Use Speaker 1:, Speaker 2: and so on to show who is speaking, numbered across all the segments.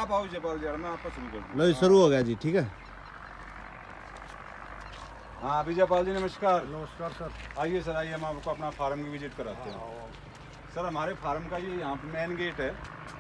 Speaker 1: आप आओ जयपाल जी, मैं आपका शुरू कर दूँ।
Speaker 2: लो शुरू हो गया जी, ठीक है।
Speaker 1: हाँ अभी जयपाल जी नमस्कार।
Speaker 3: नमस्कार सर।
Speaker 1: आइए सर, आइए हम आपको अपना फार्म की विजिट कराते हैं। सर हमारे फार्म का ये यहाँ पे मेन गेट है,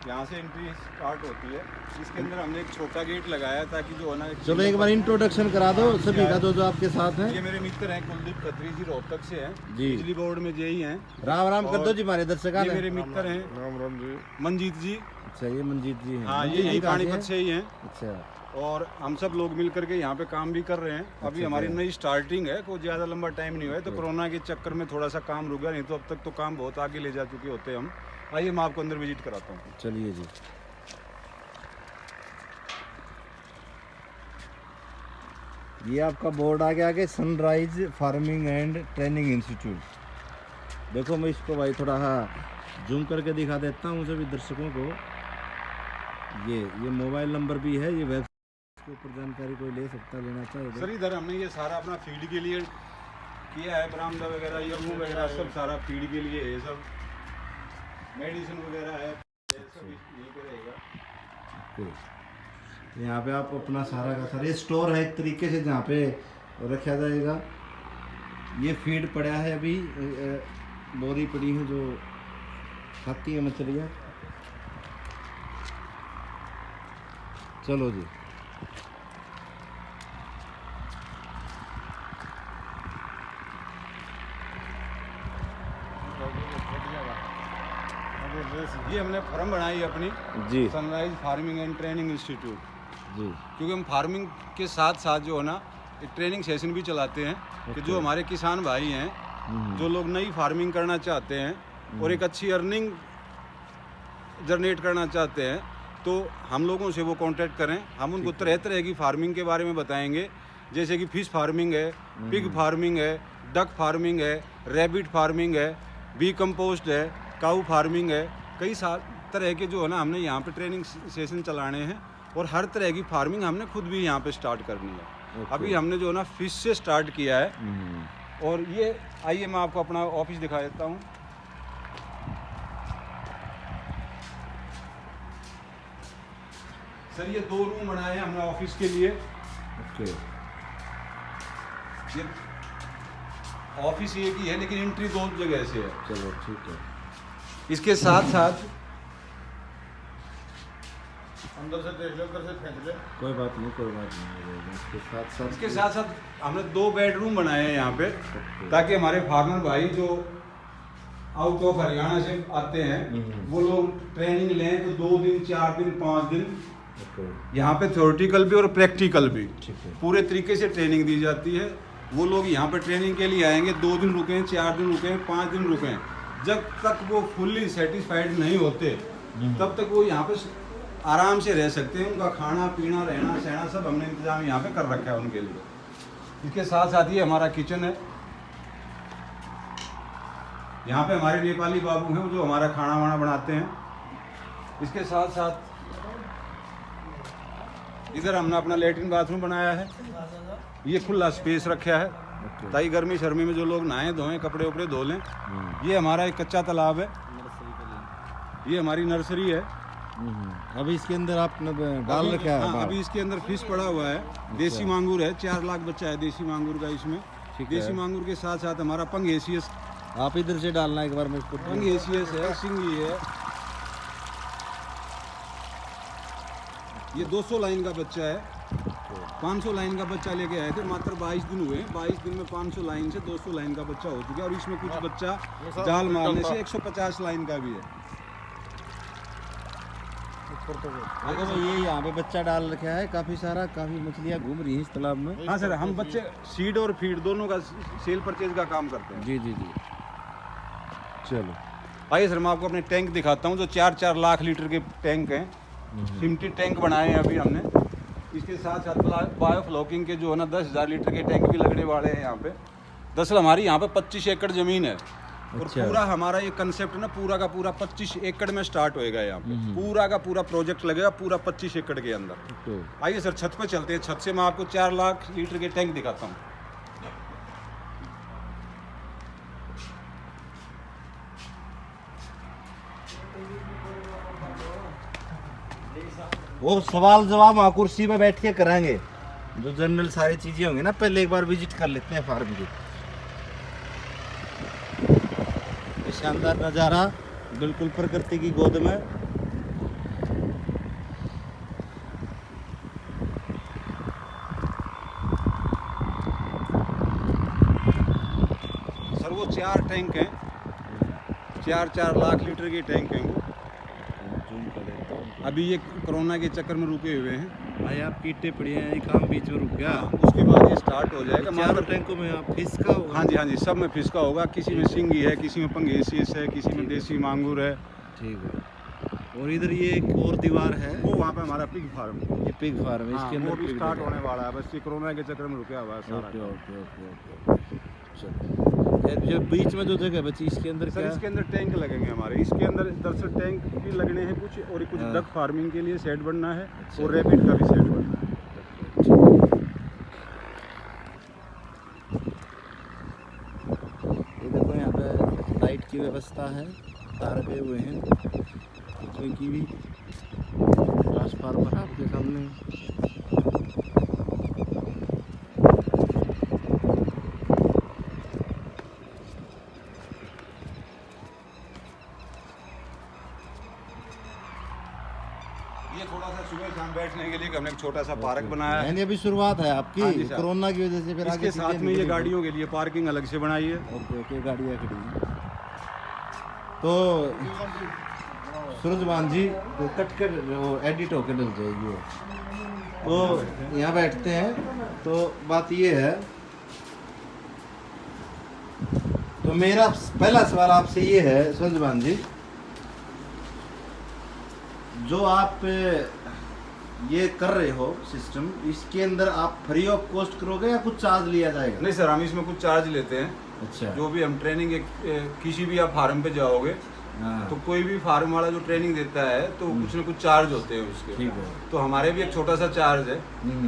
Speaker 1: यहाँ से एंट्री स्टार्ट होती है। इसके अंदर हमने एक छोटा गेट लगाया है ताकि जो है ना,
Speaker 2: चलो एक बार इंट्रोडक्शन करा दो सभी का जो आपके साथ हैं।
Speaker 1: ये मेरे मित्र हैं कुलदीप खत्री जी, रोहतक से हैं,
Speaker 2: जी।
Speaker 1: बिजली बोर्ड में जेई हैं।
Speaker 2: राम राम कर दो जी हमारे दर्शक।
Speaker 1: ये मेरे मित्र हैं
Speaker 3: राम राम जी।
Speaker 1: मंजीत जी।
Speaker 2: अच्छा ये मंजीत जी हैं।
Speaker 1: हाँ ये
Speaker 2: मंजीत
Speaker 1: यही
Speaker 2: जी कहाँ से
Speaker 1: पानीपत
Speaker 2: हैं?
Speaker 1: से ही हैं।
Speaker 2: अच्छा
Speaker 1: और हम सब लोग मिल करके यहाँ पे काम भी कर रहे हैं। अभी हमारी नई स्टार्टिंग है, कोई ज़्यादा लंबा टाइम नहीं हुआ है, तो कोरोना के चक्कर में थोड़ा सा काम रुक गया, नहीं तो अब तक तो काम बहुत आगे ले जा चुके होते हम। आइए मैं आपको अंदर विजिट कराता हूँ।
Speaker 2: चलिए जी। ये आपका बोर्ड आ गया आगे, sunrise farming and training institute. देखो मैं इसको भाई थोड़ा जूम करके दिखा देता हूँ सभी दर्शकों को। ये मोबाइल नंबर भी है, ये वेबसाइट के ऊपर जानकारी कोई ले सकता, लेना चाहे
Speaker 1: सर इधर हमने ये सारा अपना फीड के लिए किया है, बरामदा वगैरह, ये रूम वगैरह सब सारा फीड के लिए है। सब मेडिसिन वगैरह है, सब यहीं पे रहेगा।
Speaker 2: यहाँ पे आप अपना सारा का सारा, ये स्टोर है एक तरीके से जहाँ पे रखा जाएगा। ये फीड पड़ा है, अभी बोरी पड़ी है जो खाती है मछलियाँ। चलो जी।
Speaker 1: ये हमने फार्म बनाई है अपनी
Speaker 2: जी
Speaker 1: sunrise farming and training institute,
Speaker 2: जी।
Speaker 1: क्योंकि हम फार्मिंग के साथ साथ जो है ना एक ट्रेनिंग सेशन भी चलाते हैं कि जो हमारे किसान भाई हैं, जो लोग नई फार्मिंग करना चाहते हैं और एक अच्छी अर्निंग जनरेट करना चाहते हैं, तो हम लोगों से वो कांटेक्ट करें। हम उनको तरह तरह की फार्मिंग के बारे में बताएंगे, जैसे कि फिश फार्मिंग है, पिग फार्मिंग है, डक फार्मिंग है, रैबिट फार्मिंग है, बी कंपोस्ट है, काऊ फार्मिंग है। कई तरह के जो है ना हमने यहाँ पे ट्रेनिंग सेशन चलाने हैं, और हर तरह की फार्मिंग हमने खुद भी यहाँ पे स्टार्ट करनी है। अभी हमने जो है ना फिश से स्टार्ट किया है। और ये आइए मैं आपको अपना ऑफिस दिखा देता हूँ। सर ये 2 रूम बनाए हैं हमने ऑफिस के लिए।
Speaker 2: ओके।
Speaker 1: ये ऑफिस एक ही है, लेकिन एंट्री 2 जगह से है।
Speaker 2: चलो ठीक है।
Speaker 1: इसके साथ साथ अंदर से देख लो, अंदर से फेंक ले,
Speaker 2: कोई बात नहीं, कोई बात नहीं। इसके साथ साथ
Speaker 1: हमने 2 बेडरूम बनाए हैं यहाँ पे, ताकि हमारे फार्मर भाई जो आउट ऑफ हरियाणा से आते हैं वो लोग ट्रेनिंग लें तो 2 दिन 4 दिन 5 दिन यहाँ पे थ्योरेटिकल भी और प्रैक्टिकल भी पूरे तरीके से ट्रेनिंग दी जाती है। वो लोग यहाँ पे ट्रेनिंग के लिए आएंगे, 2 दिन रुकें, 4 दिन रुकें, 5 दिन रुकें, जब तक वो फुल्ली सेटिस्फाइड नहीं होते तब तक वो यहाँ पे आराम से रह सकते हैं। उनका खाना पीना रहना सहना सब हमने इंतजाम यहाँ पे कर रखा है उनके लिए। इसके साथ साथ ये हमारा किचन है। यहाँ पे हमारे नेपाली बाबू हैं जो हमारा खाना वाना बनाते हैं। इसके साथ साथ इधर हमने अपना लेटरिन बाथरूम बनाया है। ये खुला स्पेस रखा है ताकि गर्मी शर्मी में जो लोग नहाएं धोएं, कपड़े उपड़े धो लें। ये हमारा एक कच्चा तालाब है, ये हमारी नर्सरी है।
Speaker 2: अभी इसके अंदर आपने डाल रखा है?
Speaker 1: हाँ, अभी इसके अंदर फिश पड़ा हुआ है। देसी मांगूर है, 4 लाख बच्चा है देसी मांगूर का इसमें। देसी मांगूर के साथ साथ हमारा पंग एशियस,
Speaker 2: आप इधर से डालना एक बार मैं इसको।
Speaker 1: पंग एशियस है, सिंगी है। ये 200 लाइन का बच्चा है। 500 लाइन का बच्चा लेके आए थे, मात्र 22 दिन हुए। 22 दिन में 500 लाइन से 200 लाइन का बच्चा हो चुका है, और इसमें कुछ बच्चा जाल मारने से 150 लाइन का भी है।
Speaker 2: देखो भाई ये यहाँ पे बच्चा डाल रखा है, काफी सारा, काफी मछलियाँ घूम रही हैं इस तालाब में।
Speaker 1: हाँ सर, हम बच्चे सीड और फीड दोनों का सेल परचेज का काम करते हैं।
Speaker 2: जी जी जी। चलो
Speaker 1: आइए सर, मैं आपको अपने टैंक दिखाता हूँ जो 4-4 लाख लीटर के टैंक हैं। सिम्टी टैंक बनाए हैं अभी हमने। इसके साथ साथ बायो फ्लॉकिंग के जो है ना 10,000 लीटर के टैंक भी लगने वाले हैं यहाँ पे। दरअसल हमारी यहाँ पे 25 एकड़ ज़मीन है। और पूरा हमारा ये कंसेप्ट ना पूरा का पूरा 25 एकड़ में स्टार्ट होएगा। यहाँ पे पूरा का पूरा प्रोजेक्ट लगेगा पूरा 25 एकड़ के अंदर। आइए सर छत पे चलते हैं। छत से मैं आपको 4 लाख लीटर के टैंक दिखाता हूँ।
Speaker 2: वो सवाल जवाब वहाँ कुर्सी पे बैठ के कराएंगे, जो जनरल सारी चीजें होंगी ना, पहले एक बार विजिट कर लेते हैं फार्म की। ये शानदार नज़ारा, बिल्कुल प्रकृति की गोद में।
Speaker 1: सर वो 4 टैंक हैं, 4 लाख लीटर के टैंक हैं वो। अभी ये कोरोना के चक्कर में रुके हुए हैं।
Speaker 2: भाई आप कीटे पड़ी हैं, ये काम बीच में रुक गया।
Speaker 1: उसके बाद ये स्टार्ट हो जाएगा।
Speaker 2: चारों टैंकों में आप फिश का होगा?
Speaker 1: हाँ जी, सब में फिश का होगा। किसी में सिंगी है, किसी में पंगेसिस है, किसी में देसी मांगूर है।
Speaker 2: ठीक है। और इधर ये एक और दीवार है,
Speaker 1: वो वहाँ पे हमारा पिग फार्म,
Speaker 2: ये पिग फार्म है, इसके अंदर
Speaker 1: वो भी
Speaker 2: pig
Speaker 1: स्टार्ट
Speaker 2: लगा है।
Speaker 1: होने वाला है। बस ये कोरोना के चक्कर में रुका हुआ है सारा।
Speaker 2: ओके ओके ओके ओके, चलो। ये बीच में जो जगह बची, इसके अंदर
Speaker 1: सर
Speaker 2: क्या?
Speaker 1: इसके अंदर टैंक लगेंगे हमारे। इसके अंदर दरअसल टैंक भी लगने हैं कुछ, और कुछ
Speaker 2: हाँ।
Speaker 1: डक फार्मिंग के लिए सेट बनना है,
Speaker 2: अच्छा।
Speaker 1: और रैबिट का भी सेट बनना है।
Speaker 2: ये देखो यहाँ पे लाइट की व्यवस्था है, तार गए हुए हैं, कोई की भी ट्रांसफार्मर आपके सामने।
Speaker 1: ये थोड़ा सा सुबह शाम बैठने के लिए हमने एक छोटा सा पार्क बनाया है।
Speaker 2: यानी अभी शुरुआत है
Speaker 1: हाँ
Speaker 2: आपकी
Speaker 1: जी साहब।
Speaker 2: कोरोना की वजह से, फिर आगे
Speaker 1: इसके साथ
Speaker 2: चीजें
Speaker 1: में ये
Speaker 2: निकलेंगी।
Speaker 1: गाड़ियों के लिए पार्किंग अलग से बनाई है।
Speaker 2: ओके ओके, गाड़ियाँ खड़ी हैं। तो सूरजमान जी तो कट कर वो एडिट होकर डल जाएगी वो। तो यहाँ बैठते हैं। तो बात ये है, तो मेरा पहला सवाल आपसे ये है सूरजमान जी, जो आप ये कर रहे हो सिस्टम, इसके अंदर आप फ्री ऑफ कॉस्ट करोगे या कुछ चार्ज लिया जाएगा?
Speaker 1: नहीं सर, हम इसमें कुछ चार्ज लेते हैं।
Speaker 2: अच्छा।
Speaker 1: जो भी हम ट्रेनिंग किसी भी आप फार्म पे जाओगे
Speaker 2: हाँ,
Speaker 1: तो कोई भी फार्म वाला जो ट्रेनिंग देता है तो कुछ ना कुछ चार्ज होते हैं उसके।
Speaker 2: ठीक है।
Speaker 1: तो हमारे भी एक छोटा सा चार्ज है।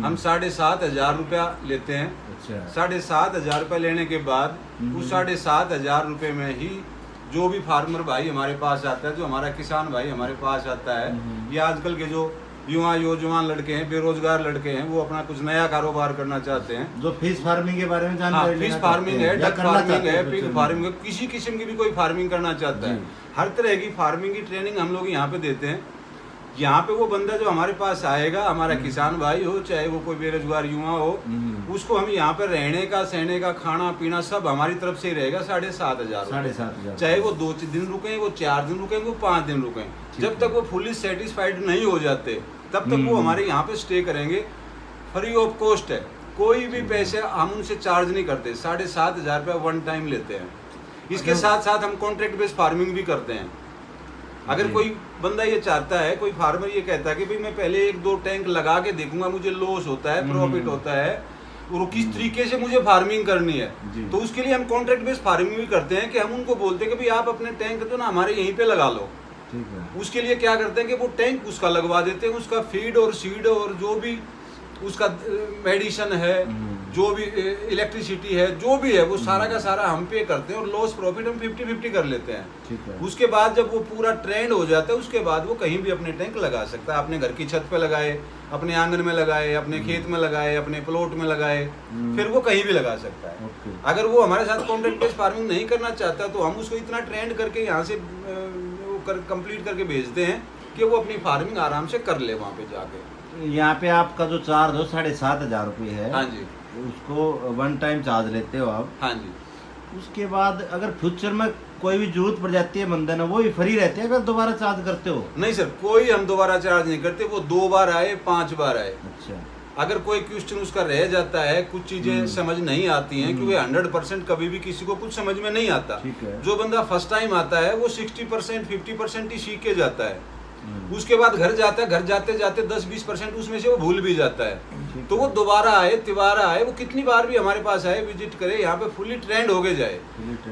Speaker 1: हम 7,500 रुपया लेते हैं।
Speaker 2: अच्छा।
Speaker 1: 7,500 रुपये लेने के बाद उस 7,500 रुपये में ही जो भी फार्मर भाई हमारे पास आता है, जो हमारा किसान भाई हमारे पास आता है, ये आजकल के जो युवा नौजवान लड़के हैं, बेरोजगार लड़के हैं, वो अपना कुछ नया कारोबार करना चाहते हैं।
Speaker 2: जो फिश फार्मिंग के बारे में
Speaker 1: हाँ,
Speaker 2: जानकारी
Speaker 1: फिश
Speaker 2: लेना
Speaker 1: फार्मिंग
Speaker 2: चाहते
Speaker 1: है,
Speaker 2: हैं या
Speaker 1: डक
Speaker 2: करना
Speaker 1: फार्मिंग
Speaker 2: चाहते
Speaker 1: है,
Speaker 2: हैं
Speaker 1: पिग
Speaker 2: फ्यूचर
Speaker 1: फार्मिंग है, किसी किस्म की भी कोई फार्मिंग करना चाहता है,
Speaker 2: जी।
Speaker 1: हर तरह की फार्मिंग की ट्रेनिंग हम लोग यहाँ पे देते हैं। यहाँ पे वो बंदा जो हमारे पास आएगा, हमारा किसान भाई हो चाहे वो कोई बेरोजगार युवा हो, उसको हम यहाँ पे रहने का, सहने का, खाना पीना सब हमारी तरफ से ही रहेगा। 7,500
Speaker 2: 7,500।
Speaker 1: चाहे वो 2 दिन रुके, वो 4 दिन रुके, वो 5 दिन रुके, जब तक वो फुली सेटिस्फाइड नहीं हो जाते तब तक वो हमारे यहाँ पे स्टे करेंगे। फ्री ऑफ कॉस्ट है, कोई भी पैसे हम उनसे चार्ज नहीं करते। 7,500 रुपया वन टाइम लेते हैं। इसके साथ साथ हम कॉन्ट्रैक्ट बेस्ड फार्मिंग भी करते हैं। अगर कोई बंदा ये चाहता है, कोई फार्मर ये कहता है कि भाई मैं पहले 1-2 टैंक लगा के देखूंगा, मुझे लॉस होता है, प्रॉफिट होता है, और किस तरीके से मुझे फार्मिंग करनी है, तो उसके लिए हम कॉन्ट्रैक्ट बेस्ड फार्मिंग भी करते हैं। कि हम उनको बोलते हैं कि भाई आप अपने टैंक तो ना हमारे यहीं पे लगा लो।
Speaker 2: ठीक है।
Speaker 1: उसके लिए क्या करते हैं कि वो टैंक उसका लगवा देते हैं, उसका फीड और सीड और जो भी उसका मेडिसिन है, जो भी इलेक्ट्रिसिटी है, जो भी है, वो सारा का सारा हम पे करते हैं, और लॉस प्रॉफिट हम 50-50 कर लेते हैं।
Speaker 2: ठीक है।
Speaker 1: उसके बाद जब वो पूरा ट्रेंड हो जाता है, उसके बाद वो कहीं भी अपने टैंक लगा सकता है। अपने घर की छत पे लगाए, अपने आंगन में लगाए, अपने खेत में लगाए, अपने प्लॉट में लगाए, फिर वो कहीं भी लगा सकता है।
Speaker 2: ओके।
Speaker 1: अगर वो हमारे साथ कॉन्ट्रैक्ट बेस्ड फार्मिंग नहीं करना चाहता तो हम उसको इतना ट्रेंड करके यहाँ से कंप्लीट करके भेजते हैं कि वो अपनी फार्मिंग आराम से कर ले वहाँ पे जाके।
Speaker 2: यहाँ पे आपका जो चार्ज हो 7,500 रुपये है,
Speaker 1: हाँ जी,
Speaker 2: उसको वन टाइम चार्ज लेते हो आप।
Speaker 1: हाँ जी।
Speaker 2: उसके बाद अगर फ्यूचर में कोई भी जरूरत पड़ जाती है बंदे ने, वो भी फ्री रहते हैं, अगर दोबारा चार्ज करते हो?
Speaker 1: नहीं सर, कोई हम दोबारा चार्ज नहीं करते। वो 2 बार आए, 5 बार आए,
Speaker 2: अच्छा।
Speaker 1: अगर कोई क्वेश्चन उसका रह जाता है, कुछ चीजें समझ नहीं आती हैं, क्योंकि 100% कभी भी किसी को कुछ समझ में नहीं आता।
Speaker 2: ठीक है।
Speaker 1: जो बंदा फर्स्ट टाइम आता है वो 60% 50% ही सीख के जाता है। उसके बाद घर जाता है, घर जाते जाते 10-20% उसमें से वो भूल भी जाता है। तो वो दोबारा आए, तिबारा आए, वो कितनी बार भी हमारे पास आए, विजिट करे, यहाँ पे फुली ट्रेंड हो के जाए।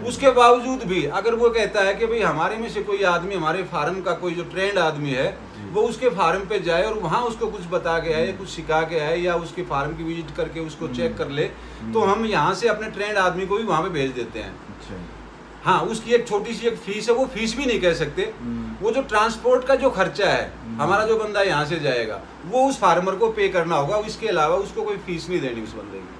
Speaker 1: उसके बावजूद भी अगर वो कहता है कि भाई हमारे में से कोई आदमी, हमारे फार्म का कोई जो ट्रेंड आदमी है, वो उसके फार्म पे जाए और वहाँ उसको कुछ बता के आए, कुछ सिखा के आए, या उसके फार्म की विजिट करके उसको चेक कर ले, तो हम यहाँ से अपने ट्रेंड आदमी को भी वहाँ पे भेज देते हैं।
Speaker 2: अच्छा।
Speaker 1: हाँ, उसकी एक छोटी सी एक फीस है, वो फीस भी नहीं कह सकते। वो जो ट्रांसपोर्ट का जो खर्चा है, हमारा जो बंदा यहाँ से जाएगा वो उस फार्मर को पे करना होगा, इसके अलावा उसको कोई फीस नहीं देनी उस बंदे की।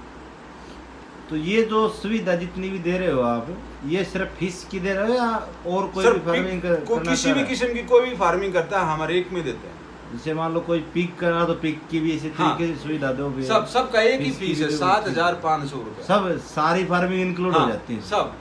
Speaker 2: तो ये जो सुविधा जितनी भी दे रहे हो आप, ये सिर्फ फिश की दे रहे हो या और कोई
Speaker 1: सर
Speaker 2: भी फार्मिंग करना
Speaker 1: किसी
Speaker 2: चाह
Speaker 1: भी
Speaker 2: रहा है?
Speaker 1: किस्म की कोई भी फार्मिंग करता है हमारे एक में देते हैं।
Speaker 2: जैसे मान लो कोई पिक करना तो पिक की भी इसी
Speaker 1: हाँ,
Speaker 2: तरीके से सुविधा दोगे?
Speaker 1: सब का एक ही
Speaker 2: फिश की
Speaker 1: फीस है,
Speaker 2: भी
Speaker 1: 7,500 रुपए।
Speaker 2: सब सारी फार्मिंग इंक्लूड हो जाती है?
Speaker 1: सब।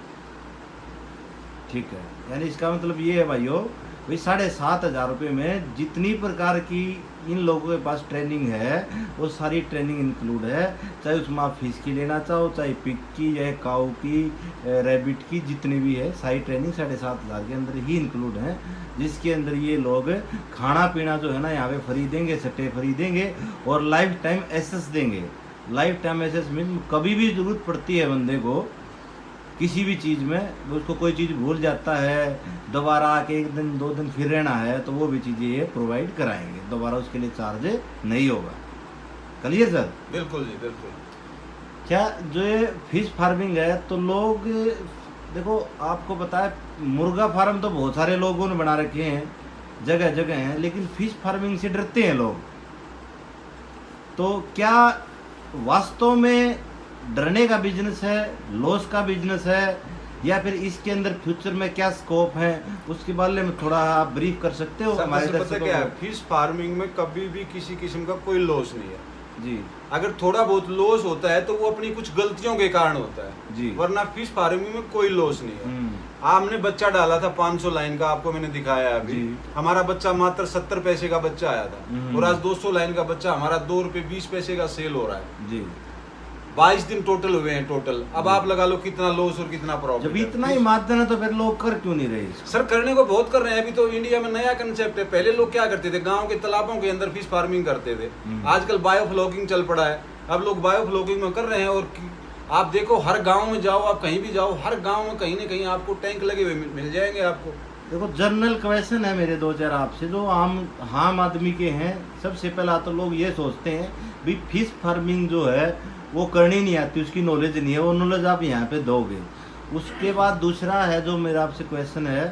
Speaker 2: ठीक है, यानी इसका मतलब ये है भाइयों, भाई 7,500 रुपये में जितनी प्रकार की इन लोगों के पास ट्रेनिंग है वो सारी ट्रेनिंग इंक्लूड है। चाहे उसमें आप फिश की लेना चाहो, चाहे पिक की, चाहे काऊ की, रैबिट की, जितनी भी है सारी ट्रेनिंग 7,500 के अंदर ही इंक्लूड है। जिसके अंदर ये लोग खाना पीना जो है ना यहाँ पे फ्री देंगे, सट्टे फ्री देंगे और लाइफ टाइम एसेस देंगे। लाइफ टाइम एसेस मीन कभी भी ज़रूरत पड़ती है बंदे को किसी भी चीज़ में, उसको कोई चीज़ भूल जाता है, दोबारा आके 1 दिन 2 दिन फिर रहना है, तो वो भी चीज़ें ये प्रोवाइड कराएंगे, दोबारा उसके लिए चार्ज नहीं होगा। Clear sir?
Speaker 1: बिल्कुल जी, बिल्कुल।
Speaker 2: क्या जो ये फिश फार्मिंग है, तो लोग देखो आपको पता है मुर्गा फार्म तो बहुत सारे लोगों ने बना रखे हैं, जगह जगह हैं, लेकिन फिश फार्मिंग से डरते हैं लोग। तो क्या वास्तव में डरने का बिजनेस है, लॉस का बिजनेस है, या फिर इसके अंदर फ्यूचर में क्या स्कोप है, उसके बारे में थोड़ा आप ब्रीफ कर सकते हो हमारे
Speaker 1: पता
Speaker 2: दर्शकों
Speaker 1: क्या है,
Speaker 2: को?
Speaker 1: फिश फार्मिंग में कभी भी किसी किस्म का कोई लॉस नहीं है
Speaker 2: जी
Speaker 1: अगर थोड़ा बहुत लॉस होता है तो वो अपनी कुछ गलतियों के कारण होता है
Speaker 2: जी।
Speaker 1: वरना फिश फार्मिंग में कोई लॉस नहीं है। आपने बच्चा डाला था 500 लाइन का, आपको मैंने दिखाया अभी,
Speaker 2: जी।
Speaker 1: हमारा बच्चा मात्र 70 पैसे का बच्चा आया था और आज 200 लाइन का बच्चा हमारा 2 रुपए 20 पैसे का सेल हो रहा है
Speaker 2: जी।
Speaker 1: 22 दिन टोटल हुए हैं टोटल। अब आप लगा लो कितना लॉस और कितना प्रॉफिट।
Speaker 2: जब इतना ही माध्यम है तो फिर लोग कर क्यों नहीं रहे इसको?
Speaker 1: सर करने को बहुत कर रहे हैं, अभी तो इंडिया में नया कंसेप्ट है। पहले लोग क्या करते थे, गांव के तालाबों के अंदर फिश फार्मिंग करते थे। आजकल बायो फ्लॉगिंग चल पड़ा है, अब लोग बायो फ्लॉगिंग में कर रहे हैं। और आप देखो हर गांव में जाओ, आप कहीं भी जाओ, हर गांव में कहीं ना कहीं आपको टैंक लगे हुए मिल जाएंगे आपको।
Speaker 2: देखो जनरल क्वेश्चन है मेरे 2-4 आपसे, जो आम आदमी के हैं। सबसे पहला तो लोग ये सोचते हैं भाई फिश फार्मिंग जो है वो करनी नहीं आती, उसकी नॉलेज नहीं है, वो नॉलेज आप यहाँ पे दोगे। उसके बाद दूसरा है जो मेरा आपसे क्वेश्चन है,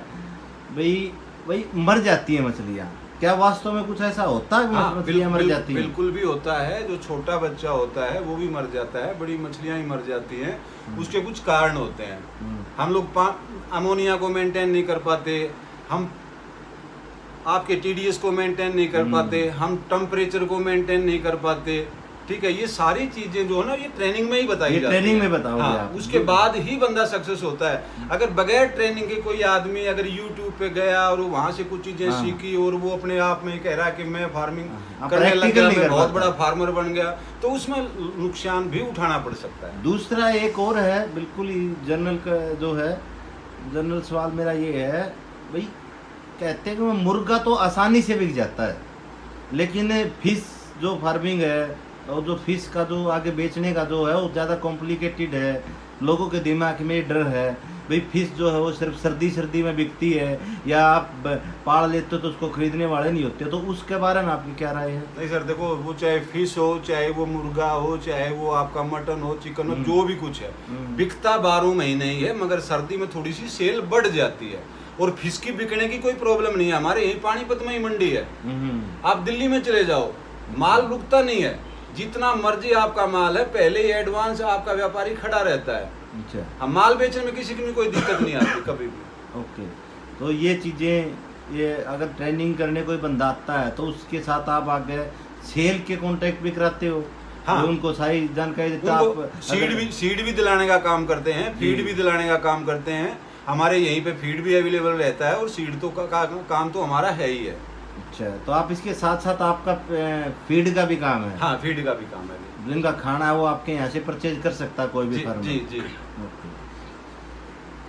Speaker 2: भाई मर जाती है मछलियाँ, क्या वास्तव में कुछ ऐसा होता है? मछलियाँ मर जाती हैं?
Speaker 1: बिल्कुल भी होता है। जो छोटा बच्चा होता है वो भी मर जाता है, बड़ी मछलियाँ ही मर जाती हैं। उसके कुछ कारण होते हैं। हम लोग अमोनिया को मेंटेन नहीं कर पाते, हम आपके टीडीएस को मेंटेन नहीं कर पाते, हम टेम्परेचर को मेंटेन नहीं कर पाते। ठीक है, ये सारी चीजें जो है ना ये ट्रेनिंग में ही बताई जाती है।
Speaker 2: ट्रेनिंग में बताओगे
Speaker 1: हाँ,
Speaker 2: आप?
Speaker 1: उसके बाद ही बंदा सक्सेस होता है। अगर बगैर ट्रेनिंग के कोई आदमी अगर यूट्यूब पे गया और वहां से कुछ चीजें सीखी और वो अपने आप में कह रहा है कि मैं फार्मिंग करने लग गया, मैं बहुत बड़ा फार्मर बन गया, तो उसमें नुकसान भी उठाना पड़ सकता है।
Speaker 2: दूसरा एक और है, बिल्कुल ही जनरल का जो है, जनरल सवाल मेरा ये है, भाई कहते हैं कि मुर्गा तो आसानी से बिक जाता है, लेकिन फिश जो फार्मिंग है और जो फिश का जो आगे बेचने का जो है वो ज़्यादा कॉम्प्लिकेटेड है। लोगों के दिमाग में डर है भाई फिश जो है वो सिर्फ सर्दी में बिकती है, या आप पाल लेते हो तो उसको खरीदने वाले नहीं होते। तो उसके बारे में आपकी क्या राय है?
Speaker 1: नहीं सर, देखो वो चाहे फिश हो, चाहे वो मुर्गा हो, चाहे वो आपका मटन हो, चिकन हो, जो भी कुछ है, बिकता 12 महीने ही है, मगर सर्दी में थोड़ी सी सेल बढ़ जाती है। और फिश की बिकने की कोई प्रॉब्लम नहीं है, हमारे यही पानीपत में ही मंडी है। आप दिल्ली में चले जाओ, माल रुकता नहीं है, जितना मर्जी आपका माल है पहले ही एडवांस आपका व्यापारी खड़ा रहता है।
Speaker 2: अच्छा,
Speaker 1: हम माल बेचने में किसी की भी कोई दिक्कत नहीं आती कभी भी।
Speaker 2: ओके, तो ये चीज़ें, ये अगर ट्रेनिंग करने कोई बंदा आता है तो उसके साथ आप आगे सेल के कॉन्टेक्ट भी कराते हो?
Speaker 1: हाँ,
Speaker 2: उनको सारी जानकारी देते हो आप?
Speaker 1: सीड भी दिलाने का काम करते हैं, फीड भी दिलाने का काम करते हैं। हमारे यहीं पे फीड भी अवेलेबल रहता है और सीड तो का काम तो हमारा है ही है।
Speaker 2: अच्छा, तो आप इसके साथ साथ आपका फीड का भी काम है?
Speaker 1: हाँ, फीड का भी काम है।
Speaker 2: जिनका खाना है वो आपके यहाँ से परचेज कर सकता है कोई भी फार्मर?
Speaker 1: जी जी।
Speaker 2: ओके,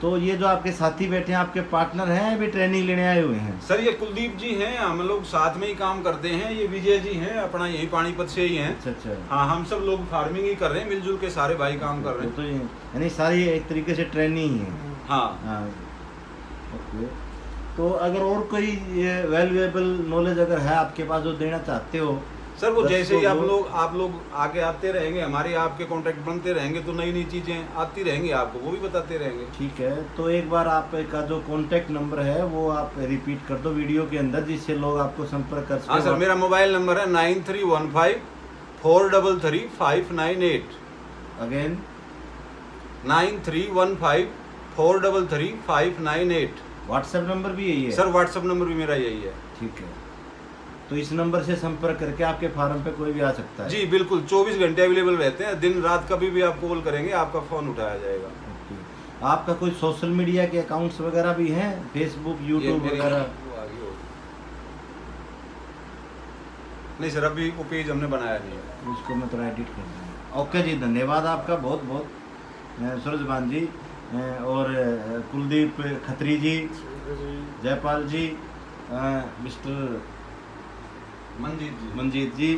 Speaker 2: तो ये जो आपके साथी बैठे हैं आपके पार्टनर हैं, अभी ट्रेनिंग लेने आए हुए हैं?
Speaker 1: सर ये कुलदीप जी हैं, हम लोग साथ में ही काम करते हैं। ये विजय जी हैं, अपना यही पानीपत से ही हैं।
Speaker 2: अच्छा।
Speaker 1: हाँ, हम सब लोग फार्मिंग ही कर रहे हैं, मिलजुल के सारे भाई काम कर रहे हैं।
Speaker 2: तो यानी सारी एक तरीके से ट्रेनिंग ही है?
Speaker 1: हाँ।
Speaker 2: ओके, तो अगर और कोई वैल्यूएबल नॉलेज अगर है आपके पास जो देना चाहते हो
Speaker 1: सर वो जैसे ही
Speaker 2: दर्शकों
Speaker 1: आप लोग आगे आते रहेंगे, हमारे आपके कांटेक्ट बनते रहेंगे, तो नई नई चीज़ें आती रहेंगी, आपको वो भी बताते रहेंगे।
Speaker 2: ठीक है, तो एक बार आपका जो कांटेक्ट नंबर है वो आप रिपीट कर दो वीडियो के अंदर, जिससे लोग आपको संपर्क कर सकें।
Speaker 1: हाँ सर, मेरा मोबाइल नंबर है 9315433598।
Speaker 2: अगेन
Speaker 1: 9315433598।
Speaker 2: व्हाट्सएप नंबर भी यही है
Speaker 1: सर व्हाट्सएप नंबर भी मेरा यही है।
Speaker 2: ठीक है, तो इस नंबर से संपर्क करके आपके फार्म पे कोई भी आ सकता है।
Speaker 1: जी बिल्कुल, 24 घंटे अवेलेबल रहते हैं, दिन रात कभी भी आप कॉल करेंगे आपका फ़ोन उठाया जाएगा।
Speaker 2: ओके। आपका कोई सोशल मीडिया के अकाउंट्स वगैरह भी हैं, फेसबुक, यूट्यूब वगैरह?
Speaker 1: नहीं सर, अभी वो पेज हमने बनाया नहीं है।
Speaker 2: उसको मैं थोड़ा एडिट कर दूँगा। ओके जी, धन्यवाद आपका बहुत बहुत सूरजभान जी और कुलदीप खत्री जी, जयपाल जी, मिस्टर
Speaker 1: मंजीत जी।
Speaker 2: मंजीत जी।